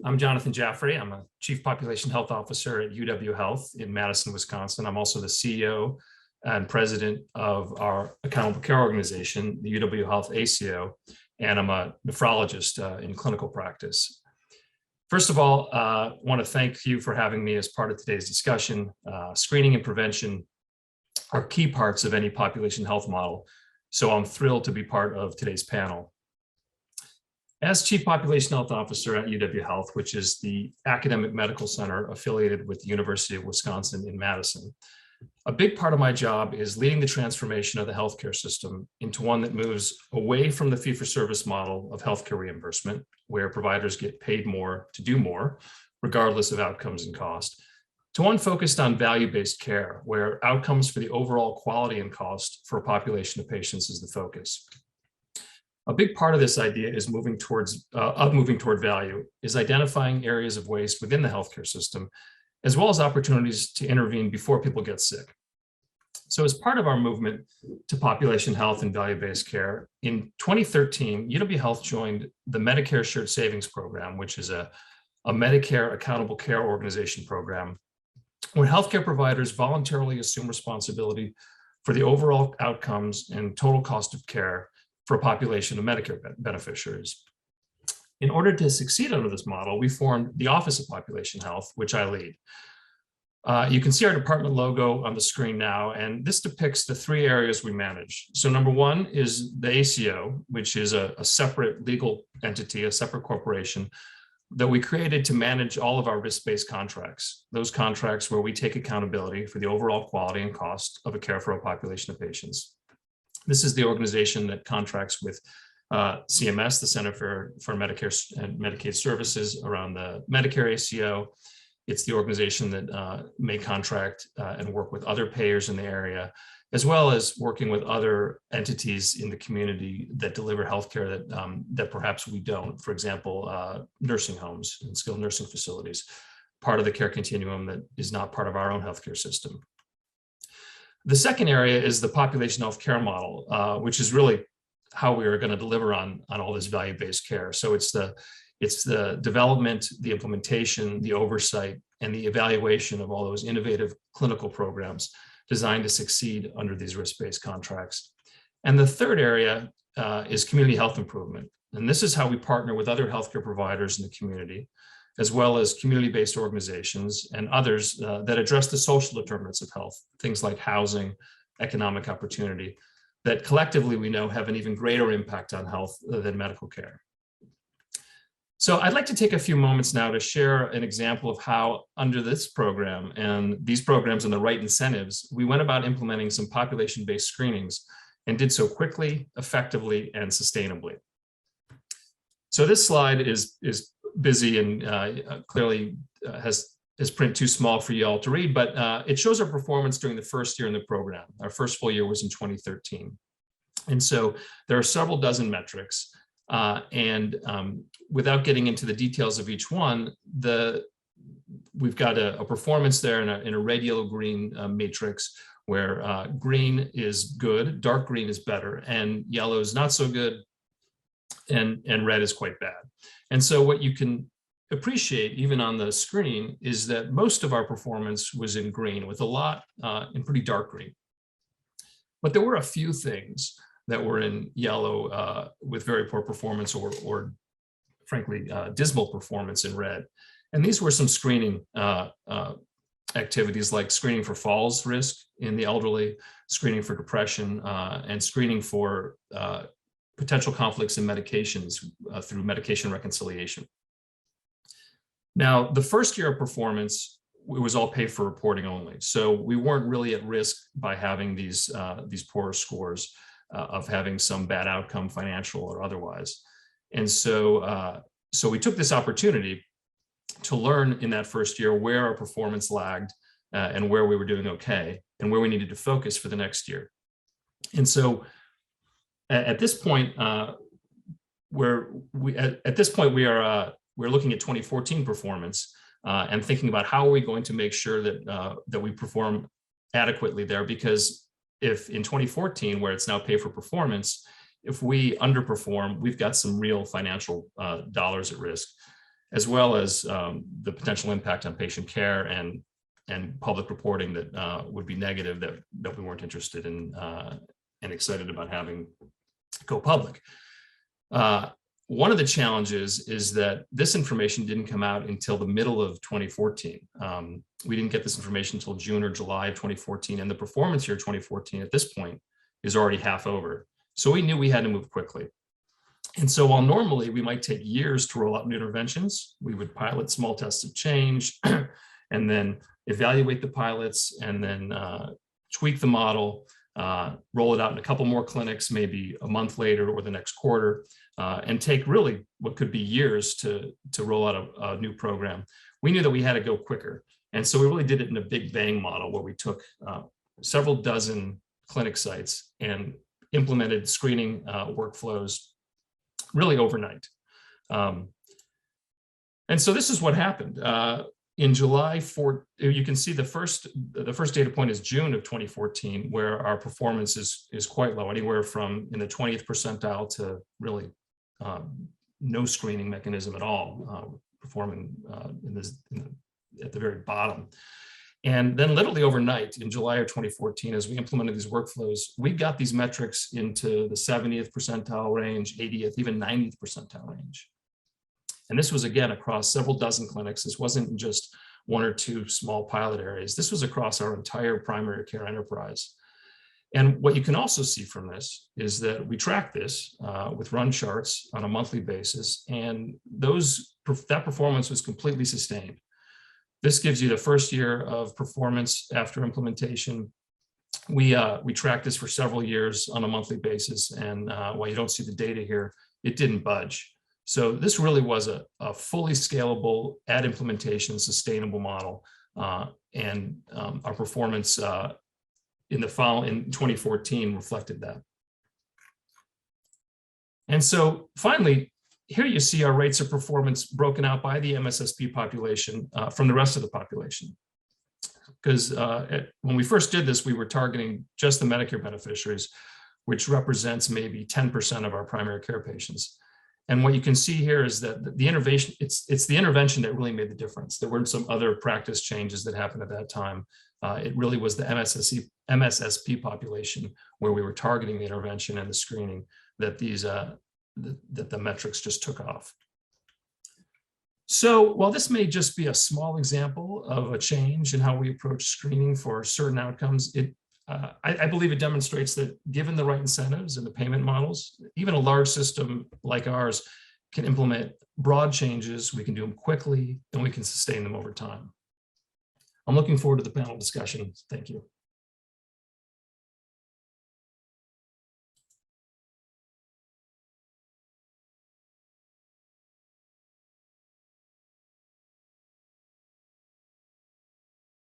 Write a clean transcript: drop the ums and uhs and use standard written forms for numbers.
I'm Jonathan Jaffery. I'm a Chief Population Health Officer at UW Health in Madison, Wisconsin. I'm also the CEO and President of our accountable care organization, the UW Health ACO, and I'm a nephrologist in clinical practice. First of all, I want to thank you for having me as part of today's discussion. Screening and prevention are key parts of any population health model, so I'm thrilled to be part of today's panel. As Chief Population Health Officer at UW Health, which is the academic medical center affiliated with the University of Wisconsin in Madison, a big part of my job is leading the transformation of the healthcare system into one that moves away from the fee-for-service model of healthcare reimbursement, where providers get paid more to do more, regardless of outcomes and cost, to one focused on value-based care, where outcomes for the overall quality and cost for a population of patients is the focus. A big part of this idea is moving toward value, is identifying areas of waste within the healthcare system, as well as opportunities to intervene before people get sick. So as part of our movement to population health and value-based care, in 2013, UW Health joined the Medicare Shared Savings Program, which is a Medicare accountable care organization program, where healthcare providers voluntarily assume responsibility for the overall outcomes and total cost of care for a population of Medicare beneficiaries. In order to succeed under this model, we formed the Office of Population Health, which I lead. You can see our department logo on the screen now, and this depicts the three areas we manage. So number one is the ACO, which is a separate legal entity, a separate corporation that we created to manage all of our risk-based contracts, those contracts where we take accountability for the overall quality and cost of a care for a population of patients. This is the organization that contracts with CMS, the Center for Medicare and Medicaid Services, around the Medicare ACO. It's the organization that may contract and work with other payers in the area, as well as working with other entities in the community that deliver healthcare that perhaps we don't. For example, nursing homes and skilled nursing facilities, part of the care continuum that is not part of our own healthcare system. The second area is the population health care model, which is really how we are going to deliver on all this value-based care. So it's the development, the implementation, the oversight, and the evaluation of all those innovative clinical programs designed to succeed under these risk-based contracts. And the third area is community health improvement. And this is how we partner with other healthcare providers in the community, as well as community-based organizations and others that address the social determinants of health, things like housing, economic opportunity, that collectively we know have an even greater impact on health than medical care. So I'd like to take a few moments now to share an example of how under this program and these programs and the right incentives, we went about implementing some population-based screenings and did so quickly, effectively, and sustainably. So this slide is busy and clearly is print too small for you all to read, but it shows our performance during the first year in the program. Our first full year was in 2013. And so there are several dozen metrics. Without getting into the details of each one, we've got a performance there in a red, yellow, green matrix where green is good, dark green is better, and yellow is not so good, and red is quite bad. And so what you can appreciate even on the screen is that most of our performance was in green, with a lot in pretty dark green. But there were a few things that were in yellow with very poor performance or frankly, dismal performance in red. And these were some screening activities like screening for falls risk in the elderly, screening for depression, and screening for potential conflicts in medications through medication reconciliation. Now, the first year of performance, it was all pay for reporting only. So we weren't really at risk by having these poor scores of having some bad outcome, financial or otherwise. And so, so we took this opportunity to learn in that first year where our performance lagged and where we were doing okay and where we needed to focus for the next year. And so at this point, we're looking at 2014 performance and thinking about how are we going to make sure that we perform adequately there, because if in 2014, where it's now pay for performance, if we underperform, we've got some real financial dollars at risk. as well as the potential impact on patient care and public reporting that would be negative, that we weren't interested in and excited about having go public. One of the challenges is that this information didn't come out until the middle of 2014. We didn't get this information until June or July of 2014, and the performance year 2014 at this point is already half over. So we knew we had to move quickly. And so while normally we might take years to roll out new interventions, we would pilot small tests of change and then evaluate the pilots and then tweak the model, roll it out in a couple more clinics, maybe a month later or the next quarter, and take really what could be years to roll out a new program. We knew that we had to go quicker. And so we really did it in a big bang model where we took several dozen clinic sites and implemented screening workflows really overnight. And so this is what happened. In July 4, you can see the first data point is June of 2014, where our performance is quite low, anywhere from in the 20th percentile to really no screening mechanism at all, performing at the very bottom. And then literally overnight in July of 2014, as we implemented these workflows, we got these metrics into the 70th percentile range, 80th, even 90th percentile range. And this was, again, across several dozen clinics. This wasn't just one or two small pilot areas. This was across our entire primary care enterprise. And what you can also see from this is that we track this with run charts on a monthly basis, and that performance was completely sustained. This gives you the first year of performance after implementation. We tracked this for several years on a monthly basis, and while you don't see the data here, it didn't budge. So this really was a fully scalable, at implementation, sustainable model, and our performance in 2014 reflected that. And so finally, here you see our rates of performance broken out by the MSSP population from the rest of the population. Because when we first did this, we were targeting just the Medicare beneficiaries, which represents maybe 10% of our primary care patients. And what you can see here is that the intervention, it's the intervention that really made the difference. There weren't some other practice changes that happened at that time. It really was the MSSP population where we were targeting the intervention and the screening that that the metrics just took off. So while this may just be a small example of a change in how we approach screening for certain outcomes, I believe it demonstrates that given the right incentives and the payment models, even a large system like ours can implement broad changes. We can do them quickly, and we can sustain them over time. I'm looking forward to the panel discussion. Thank you.